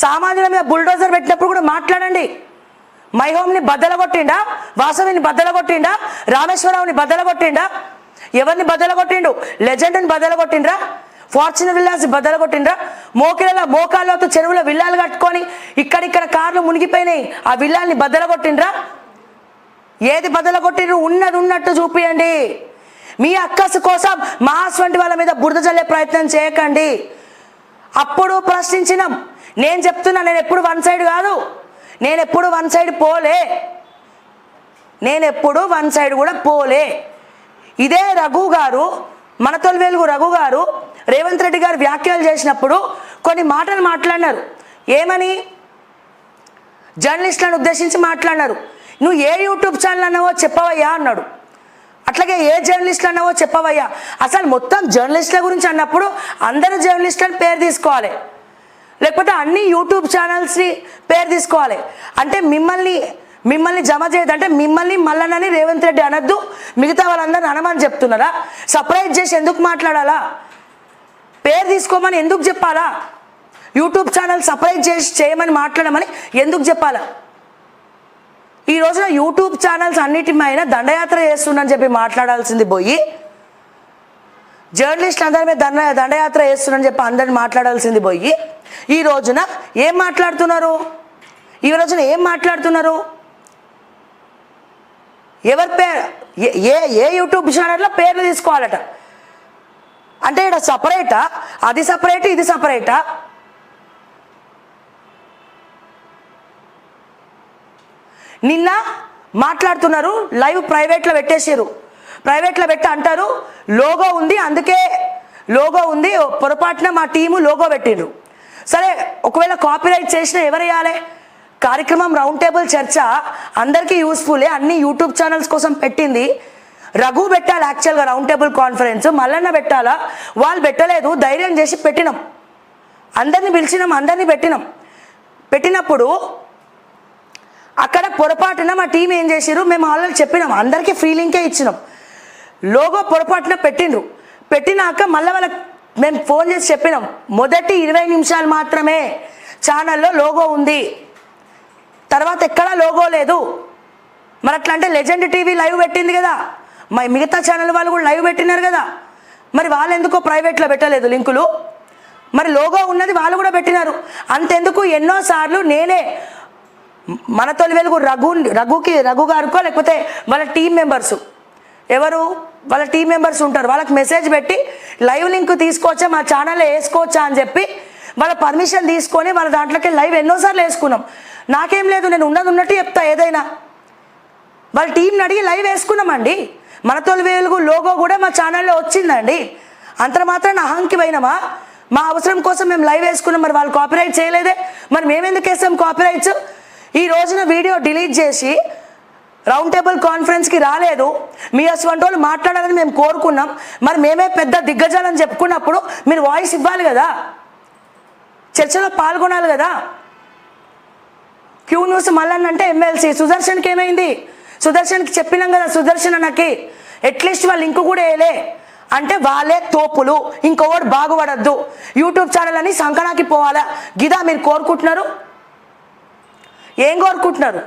సామాన్యుల మీద బుల్డోజర్ పెట్టినప్పుడు కూడా మాట్లాడండి. మై హోమ్ని బద్దలగొట్టిండా, వాసవిని బద్దలగొట్టిండా, రామేశ్వరరావుని బద్దలగొట్టిండా, ఎవరిని బద్దలగొట్టిండు? లెజెండ్ని బద్దలగొట్టిండ్రా, ఫార్చునర్ విల్లాస్ బద్దలగొట్టిండ్రా, మోకాళ్ళతో చెరువులో విల్లాలు కట్టుకొని ఇక్కడిక్కడ కార్లు మునిగిపోయినాయి, ఆ విల్లాల్ని బద్దలగొట్టిండ్రా? ఏది బద్దలగొట్టిండ్రు? ఉన్నది ఉన్నట్టు చూపియండి. మీ అక్కసు కోసం మాస్ వంటి వాళ్ళ మీద బురద జల్లే ప్రయత్నం చేయకండి. అప్పుడు ప్రశ్నించినాం. నేను చెప్తున్నా, నేను ఎప్పుడు వన్ సైడ్ కాదు, నేను ఎప్పుడు వన్ సైడ్ పోలే, నేను ఎప్పుడు వన్ సైడ్ కూడా పోలే. ఇదే రఘు గారు, మనతోలు వెలుగు రఘు గారు రేవంత్ రెడ్డి గారు వ్యాఖ్యలు చేసినప్పుడు కొన్ని మాటలు మాట్లాడినారు. ఏమని? జర్నలిస్టులను ఉద్దేశించి మాట్లాడినారు. నువ్వు ఏ యూట్యూబ్ ఛానల్ అన్నావో చెప్పవయ్యా అన్నాడు. అట్లాగే ఏ జర్నలిస్టులు అన్నావో చెప్పవయ్యా. అసలు మొత్తం జర్నలిస్టుల గురించి అన్నప్పుడు అందరూ జర్నలిస్టులని పేరు తీసుకోవాలి, లేకపోతే అన్ని యూట్యూబ్ ఛానల్స్ని పేరు తీసుకోవాలి. అంటే మిమ్మల్ని జమ చేయదు, అంటే మిమ్మల్ని మల్లనని రేవంత్ రెడ్డి అనద్దు, మిగతా వాళ్ళందరిని అనమని చెప్తున్నారా? సపరేట్ చేసి ఎందుకు మాట్లాడాలా? పేరు తీసుకోమని ఎందుకు చెప్పాలా? యూట్యూబ్ ఛానల్ సపరేట్ చేసి చేయమని మాట్లాడమని ఎందుకు చెప్పాలా? ఈ రోజున యూట్యూబ్ ఛానల్స్ అన్నిటి పైన దండయాత్ర చేస్తుందని చెప్పి మాట్లాడాల్సింది పోయి, జర్నలిస్టులు అందరి మీద దండయాత్ర చేస్తుందని చెప్పి అందరిని మాట్లాడాల్సింది పోయి, ఈ రోజున ఏం మాట్లాడుతున్నారు? ఎవరి పేరు? ఏ యూట్యూబ్ ఛానల్లో పేర్లు తీసుకోవాలట. అంటే ఇక్కడ సపరేటా? అది సపరేట్, ఇది సపరేటా? నిన్న మాట్లాడుతున్నారు, లైవ్ ప్రైవేట్లో పెట్టేసారు. ప్రైవేట్లో పెట్టి అంటారు లోగో ఉంది, అందుకే లోగో ఉంది, పొరపాటున మా టీము లోగో పెట్టిండ్రు. సరే, ఒకవేళ కాపీరైట్ చేసినా ఎవరు వేయాలి? కార్యక్రమం రౌండ్ టేబుల్ చర్చ అందరికీ యూస్ఫుల్లే, అన్ని యూట్యూబ్ ఛానల్స్ కోసం పెట్టింది. రఘు పెట్టాలి యాక్చువల్గా రౌండ్ టేబుల్ కాన్ఫరెన్స్, మల్లన్న పెట్టాలా? వాళ్ళు పెట్టలేదు, ధైర్యం చేసి పెట్టినాం, అందరిని పిలిచినాం, అందరినీ పెట్టినప్పుడు అక్కడ పొరపాటున మా టీం ఏం చేసిరు, మేము ఆల్రెడీ చెప్పినాం, అందరికీ ఫ్రీ లింకే ఇచ్చినాం. లోగో పొరపాటున పెట్టినాక మళ్ళీ వాళ్ళకి మేము ఫోన్ చేసి చెప్పినాం, మొదటి 20 నిమిషాలు మాత్రమే ఛానల్లో లోగో ఉంది, తర్వాత ఎక్కడా లోగో లేదు. మరి అట్లా అంటే లెజెండ్ టీవీ లైవ్ పెట్టింది కదా, మిగతా ఛానల్ వాళ్ళు కూడా లైవ్ పెట్టినారు కదా, మరి వాళ్ళు ఎందుకో ప్రైవేట్లో పెట్టలేదు లింకులు? మరి లోగో ఉన్నది వాళ్ళు కూడా పెట్టినారు. అంతెందుకు, ఎన్నోసార్లు నేనే మనతోలి వెలుగు రఘు గారికో లేకపోతే వాళ్ళ టీం మెంబర్స్, వాళ్ళ టీం మెంబర్స్ ఉంటారు, వాళ్ళకి మెసేజ్ పెట్టి లైవ్ లింక్ తీసుకోవచ్చా, మా ఛానల్లో వేసుకోవచ్చా అని చెప్పి వాళ్ళ పర్మిషన్ తీసుకొని వాళ్ళ దాంట్లోకి లైవ్ ఎన్నోసార్లు వేసుకున్నాం. నాకేం లేదు, నేను ఉన్నట్టు చెప్తా ఏదైనా. వాళ్ళ టీంని అడిగి లైవ్ వేసుకున్నామండి. మనతోలి వెలుగు లోగో కూడా మా ఛానల్లో వచ్చిందండి. అంత మాత్రం అహంకి పోయినామా? మా అవసరం కోసం మేము లైవ్ వేసుకున్నాం, మరి వాళ్ళు కాపీరైట్ చేయలేదే, మరి మేమెందుకు వేస్తాం కాపీరైట్స్? ఈ రోజున వీడియో డిలీట్ చేసి రౌండ్ టేబుల్ కాన్ఫరెన్స్కి రాలేదు, మీ అటువంటి వాళ్ళు మాట్లాడాలని మేము కోరుకున్నాం, మరి మేమే పెద్ద దిగ్గజాలని చెప్పుకున్నప్పుడు మీరు వాయిస్ ఇవ్వాలి కదా, చర్చలో పాల్గొనాలి కదా. క్యూ న్యూస్ మల్లన్నంటే ఎమ్మెల్సీ సుదర్శన్కి ఏమైంది? సుదర్శన్కి చెప్పినాం కదా, సుదర్శన్ అన్నకి అట్లీస్ట్ వాళ్ళు లింక్ కూడా వేయలే అంటే వాళ్ళే తోపులు, ఇంకొకటి బాగుపడద్దు, యూట్యూబ్ ఛానల్ అని సంకనాకి పోవాలా, గిదా మీరు కోరుకుంటున్నారు? ఏం కోరుకుంటున్నారు?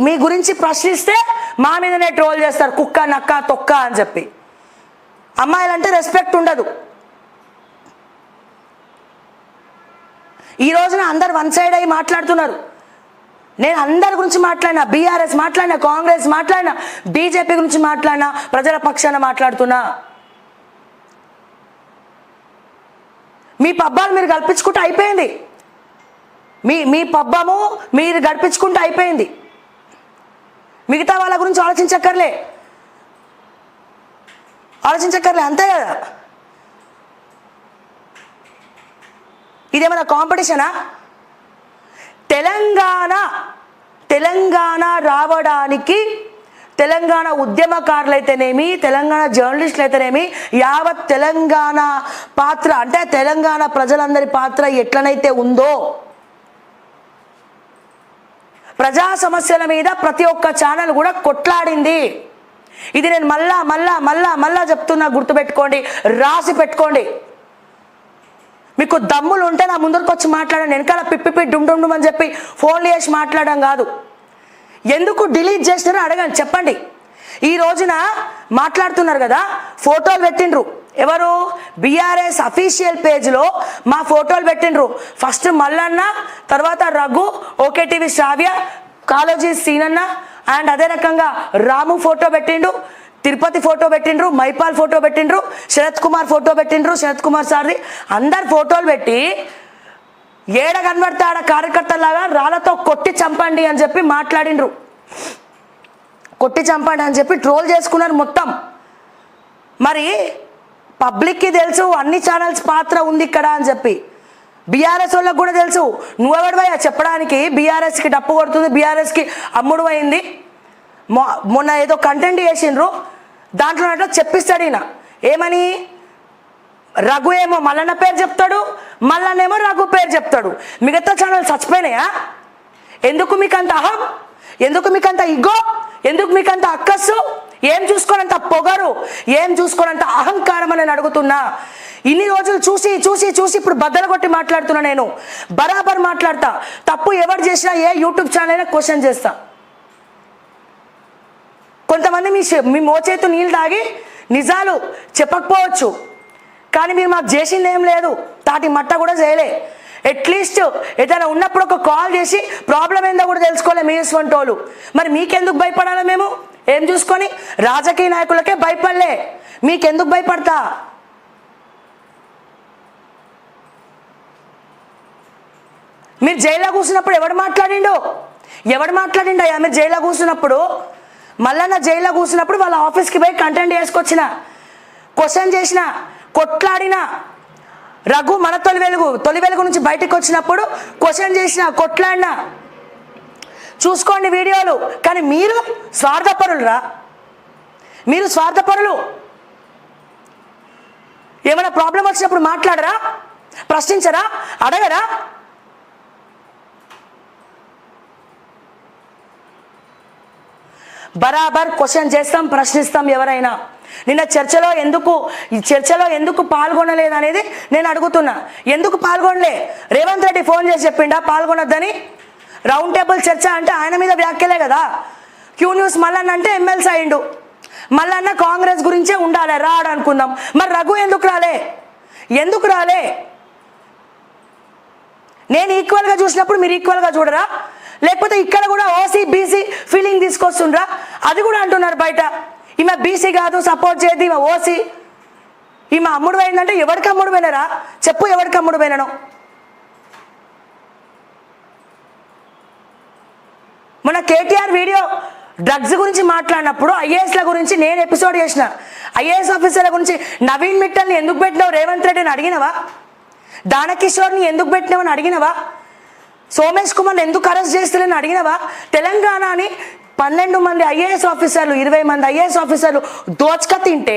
మీ గురించి ప్రశ్నిస్తే మా మీదనే ట్రోల్ చేస్తారు, కుక్క నక్క తొక్క అని చెప్పి. అమ్మాయిలంటే రెస్పెక్ట్ ఉండదు. ఈ రోజున అందరు వన్ సైడ్ అయ్యి మాట్లాడుతున్నారు. నేను అందరి గురించి మాట్లాడినా, బీఆర్ఎస్ మాట్లాడినా, కాంగ్రెస్ మాట్లాడినా, బీజేపీ గురించి మాట్లాడినా, ప్రజల పక్షాన మాట్లాడుతున్నా. మీ పబ్బాలు మీరు కల్పించుకుంటే అయిపోయింది, మీ పబ్బము మీరు గడిపించుకుంటూ అయిపోయింది. మిగతా వాళ్ళ గురించి ఆలోచించక్కర్లే, అంతే కదా. ఇదేమైనా కాంపిటీషనా? తెలంగాణ రావడానికి తెలంగాణ ఉద్యమకారులైతేనేమి, తెలంగాణ జర్నలిస్టులు అయితేనేమి, యావత్ తెలంగాణ పాత్ర, అంటే తెలంగాణ ప్రజలందరి పాత్ర ఎట్లనైతే ఉందో, ప్రజా సమస్యల మీద ప్రతి ఒక్క ఛానల్ కూడా కొట్లాడింది. ఇది నేను మళ్ళా చెప్తున్నా, గుర్తుపెట్టుకోండి, రాసి పెట్టుకోండి. మీకు దమ్ములు ఉంటే నా ముందరికి వచ్చి మాట్లాడండి. వెనకాల పిప్పి డుమ్ అని చెప్పి ఫోన్లు చేసి మాట్లాడడం కాదు. ఎందుకు డిలీట్ చేసినారో అడగండి, చెప్పండి. ఈ రోజున మాట్లాడుతున్నారు కదా, ఫోటోలు పెట్టిండ్రు. ఎవరు? బీఆర్ఎస్ అఫీషియల్ పేజ్లో మా ఫోటోలు పెట్టిండ్రు. ఫస్ట్ మల్లన్న, తర్వాత Raghu, okay TV Sravya, Kaloji Seenanna and అదే రకంగా రాము ఫోటో పెట్టిండు, తిరుపతి ఫోటో పెట్టిండ్రు, మైపాల్ ఫోటో పెట్టిండ్రు, శరత్ కుమార్ ఫోటో పెట్టిండ్రు, శరత్ కుమార్ సార్ది అందరు ఫోటోలు పెట్టి ఏడ కనబడితే ఆడ కార్యకర్తలాగా రాళ్లతో కొట్టి చంపండి అని చెప్పి మాట్లాడిండ్రు. కొట్టి చంపండి అని చెప్పి ట్రోల్ చేసుకున్నారు మొత్తం. మరి పబ్లిక్కి తెలుసు అన్ని ఛానల్స్ పాత్ర ఉంది ఇక్కడ అని చెప్పి. బీఆర్ఎస్ వాళ్ళకి కూడా తెలుసు. నువ్వెవడివయ్యా చెప్పడానికి? బీఆర్ఎస్కి డప్పు కొడుతుంది, బీఆర్ఎస్కి అమ్ముడు అయింది. మొన్న ఏదో కంటెంట్ చేసిండ్రు, దాంట్లో అట్లా చెప్పిస్తాడు ఈయన. ఏమని? రఘు ఏమో మల్లన్న పేరు చెప్తాడు, మల్లన్నేమో రఘు పేరు చెప్తాడు. మిగతా ఛానల్ చచ్చిపోయినాయా? ఎందుకు మీకు అంత అహం? ఎందుకు మీకు అంత ఇగో? ఎందుకు మీకు అంత అక్కస్సు? ఏం చూసుకోనంత పొగరు, ఏం చూసుకోనంత అహంకారం అని నేను అడుగుతున్నా. ఇన్ని రోజులు చూసి చూసి చూసి ఇప్పుడు బద్దలు కొట్టి మాట్లాడుతున్నా. నేను బరాబర్ మాట్లాడతా. తప్పు ఎవరు చేసినా ఏ యూట్యూబ్ ఛానల్ అయినా క్వశ్చన్ చేస్తా. కొంతమంది మీ మోచేతు నీళ్ళు తాగి నిజాలు చెప్పకపోవచ్చు, కానీ మీరు మాకు చేసింది ఏం లేదు, తాటి మట్ట కూడా చేయలే. అట్లీస్ట్ ఏదైనా ఉన్నప్పుడు ఒక కాల్ చేసి ప్రాబ్లం ఏందో కూడా తెలుసుకోలే మీ ఇటువంటి వాళ్ళు. మరి మీకెందుకు భయపడాలి? మేము ఏం చూసుకొని? రాజకీయ నాయకులకే భయపడలే, మీకెందుకు భయపడతా? మీరు జైల్లో కూర్చున్నప్పుడు ఎవడు మాట్లాడిండు? అయ్యా మీరు జైల్లో కూర్చున్నప్పుడు? మల్లన్న జైల్లో కూర్చున్నప్పుడు వాళ్ళ ఆఫీస్కి పోయి కంటెంట్ చేసుకొచ్చిన, క్వశ్చన్ చేసిన, కొట్లాడిన. రఘు మన తొలి వెలుగు నుంచి బయటకు వచ్చినప్పుడు క్వశ్చన్ చేసిన, కొట్లాడినా. చూసుకోండి వీడియోలు. కానీ మీరు స్వార్థపరులురా, మీరు స్వార్థపరులు. ఏమైనా ప్రాబ్లం వచ్చినప్పుడు మాట్లాడరా? ప్రశ్నించరా? అడగరా? బరాబర్ క్వశ్చన్ చేస్తాం, ప్రశ్నిస్తాం ఎవరైనా. నిన్న చర్చలో ఎందుకు పాల్గొనలేదు అనేది నేను అడుగుతున్నా. ఎందుకు పాల్గొనలే? రేవంత్ రెడ్డి ఫోన్ చేసి చెప్పిండా పాల్గొనొద్దని? రౌండ్ టేబుల్ చర్చ అంటే ఆయన మీద వ్యాఖ్యలే కదా. క్యూ న్యూస్ మల్లన్న అంటే ఎమ్మెల్సీ అయిండు, మల్లన్న కాంగ్రెస్ గురించే ఉండాలి రాడు అనుకుందాం. మరి రఘు ఎందుకు రాలే? నేను ఈక్వల్గా చూసినప్పుడు మీరు ఈక్వల్గా చూడరా? లేకపోతే ఇక్కడ కూడా ఓసీ బీసీ ఫీలింగ్ తీసుకొస్తుండ్రా? అది కూడా అంటున్నారు బయట. ఈమె బీసీ కాదు, సపోర్ట్ చేయదు, ఈమె ఓసీ. ఈమె అమ్ముడు పోయిందంటే ఎవరికి అమ్ముడు పోయినారా? చెప్పు, ఎవరికి అమ్ముడు పోయినాను? మొన్న కేటీఆర్ వీడియో డ్రగ్స్ గురించి మాట్లాడినప్పుడు ఐఏఎస్ల గురించి నేను ఎపిసోడ్ చేసిన. ఐఏఎస్ ఆఫీసర్ల గురించి నవీన్ మిట్టల్ని ఎందుకు పెట్టినావు రేవంత్ రెడ్డిని అడిగినవా? దానకిషోర్ని ఎందుకు పెట్టినావని అడిగినవా? సోమేష్ కుమార్ని ఎందుకు అరెస్ట్ చేస్తలేని అడిగినవా? తెలంగాణని 12 మంది ఐఏఎస్ ఆఫీసర్లు, 20 మంది ఐఏఎస్ ఆఫీసర్లు దోచుక తింటే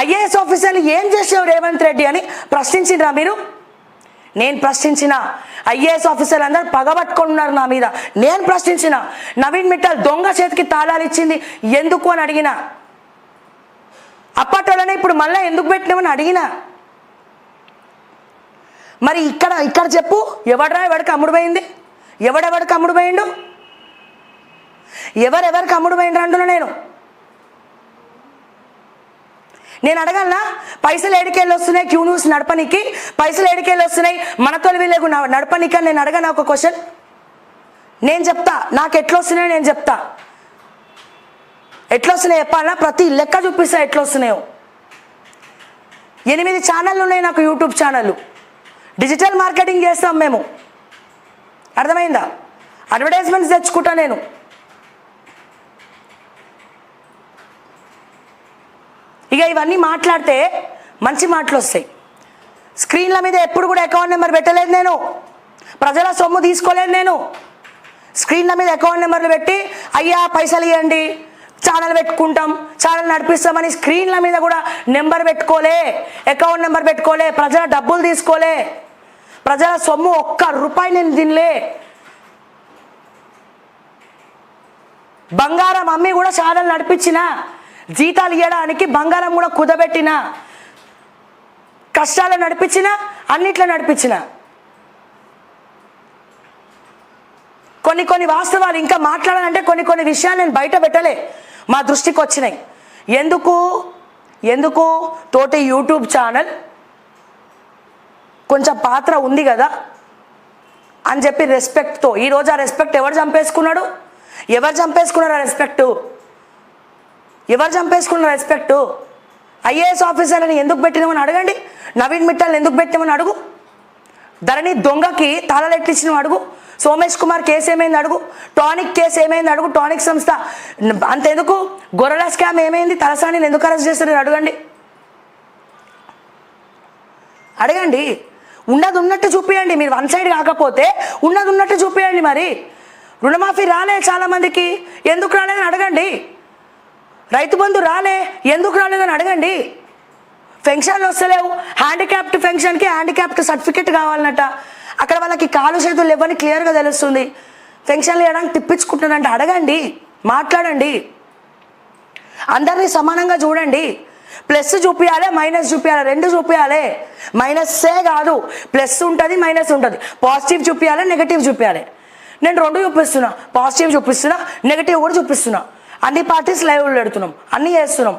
ఐఏఎస్ ఆఫీసర్లు ఏం చేసావు రేవంత్ రెడ్డి అని ప్రశ్నించినరా మీరు? నేను ప్రశ్నించిన. ఐఏఎస్ ఆఫీసర్లు అందరూ పగబట్టుకున్నారు నా మీద. నేను ప్రశ్నించిన. నవీన్ మిట్టల్ దొంగ చేతికి తాళాలు ఇచ్చింది ఎందుకు అని అడిగిన. అప్పట్లోనే ఇప్పుడు మళ్ళీ ఎందుకు పెట్టినామని అడిగిన. మరి ఇక్కడ చెప్పు, ఎవడికి అమ్ముడు పోయింది? ఎవడెవడికి అమ్ముడు పోయిండు? ఎవరెవరికి అమ్ముడు పోయిండ్రు అంటున్నా నేను అడగలనా? పైసలు ఏడికెళ్ళి వస్తున్నాయి క్యూ న్యూస్ నడపనికి? పైసలు ఏడికెళ్ళి వస్తున్నాయి మన తొలివిలేకు నడపనికి అని నేను అడగనా? ఒక క్వశ్చన్ నేను చెప్తా. నాకు ఎట్లా వస్తున్నాయో నేను చెప్తా. ఎట్లా వస్తున్నాయి చెప్పాలా? ప్రతి లెక్క చూపిస్తా ఎట్లా వస్తున్నాయో. 8 ఛానళ్ళు ఉన్నాయి నాకు, యూట్యూబ్ ఛానళ్ళు. డిజిటల్ మార్కెటింగ్ చేస్తాం మేము, అర్థమైందా? అడ్వర్టైజ్మెంట్స్ తెచ్చుకుంటా నేను. ఇక ఇవన్నీ మాట్లాడితే మంచి మాటలు వస్తాయి. స్క్రీన్ల మీద ఎప్పుడు కూడా అకౌంట్ నెంబర్ పెట్టలేదు నేను, ప్రజల సొమ్ము తీసుకోలేదు నేను. స్క్రీన్ల మీద అకౌంట్ నెంబర్లు పెట్టి అయ్యా పైసలు ఇవ్వండి, ఛానల్ పెట్టుకుంటాం, ఛానల్ నడిపిస్తామని స్క్రీన్ల మీద కూడా నెంబర్ పెట్టుకోలే, అకౌంట్ నెంబర్ పెట్టుకోలే, ప్రజల డబ్బులు తీసుకోలే, ప్రజల సొమ్ము ఒక్క రూపాయి నేను తినలే. బంగారం అమ్మి కూడా ఛానల్ నడిపించిన, జీతాలు ఇవ్వడానికి బంగారం కూడా కుదబెట్టిన, కష్టాలు నడిపించిన, అన్నిట్లో నడిపించిన. కొన్ని వాస్తవాలు ఇంకా మాట్లాడాలంటే కొన్ని విషయాలు నేను బయట పెట్టలే, మా దృష్టికి వచ్చినాయి. ఎందుకు తోటి యూట్యూబ్ ఛానల్ కొంచెం పాత్ర ఉంది కదా అని చెప్పి రెస్పెక్ట్తో, ఈరోజు ఆ రెస్పెక్ట్ ఎవరు చంపేసుకున్నారు? ఎవరు చంపేసుకున్నారు రెస్పెక్టు? ఐఏఎస్ ఆఫీసర్ని ఎందుకు పెట్టినామని అడగండి, నవీన్ మిట్టల్ని ఎందుకు పెట్టినామని అడుగు, ధరణి దొంగకి తాళాలు ఎట్టించినావు అడుగు, సోమేష్ కుమార్ కేసు ఏమైంది అడుగు, టానిక్ కేసు ఏమైంది అడుగు, టానిక్ సంస్థ అంతెందుకు, గొర్రెల స్కామ్ ఏమైంది, తలసానిని ఎందుకు అరెస్ట్ చేస్తారు అడగండి. ఉన్నది ఉన్నట్టు చూపించండి. మీరు వన్ సైడ్ కాకపోతే ఉన్నది ఉన్నట్టు చూపించండి. మరి రుణమాఫీ రాలే చాలా మందికి, ఎందుకు రాలేదని అడగండి. రైతు బంధు రాలే, ఎందుకు రాలేదని అడగండి. పెన్షన్లు వస్తలేవు, హ్యాండిక్యాప్డ్ పెన్షన్కి హ్యాండిక్యాప్డ్ సర్టిఫికెట్ కావాలన్నట, అక్కడ వాళ్ళకి కాలు చేతులు ఇవ్వని క్లియర్గా తెలుస్తుంది. పెన్షన్లు ఇవ్వడానికి తిప్పించుకుంటున్నారంటే అడగండి, మాట్లాడండి, అందరినీ సమానంగా చూడండి. ప్లస్ చూపించాలి, మైనస్ చూపించాలి, రెండు చూపించాలి. మైనస్సే కాదు, ప్లస్ ఉంటుంది, మైనస్ ఉంటుంది. పాజిటివ్ చూపించాలి, నెగటివ్ చూపించాలి. నేను రెండు చూపిస్తున్నా, పాజిటివ్ చూపిస్తున్నా, నెగటివ్ కూడా చూపిస్తున్నా. అన్ని పార్టీస్ లైవ్లు పెడుతున్నాం, అన్నీ చేస్తున్నాం.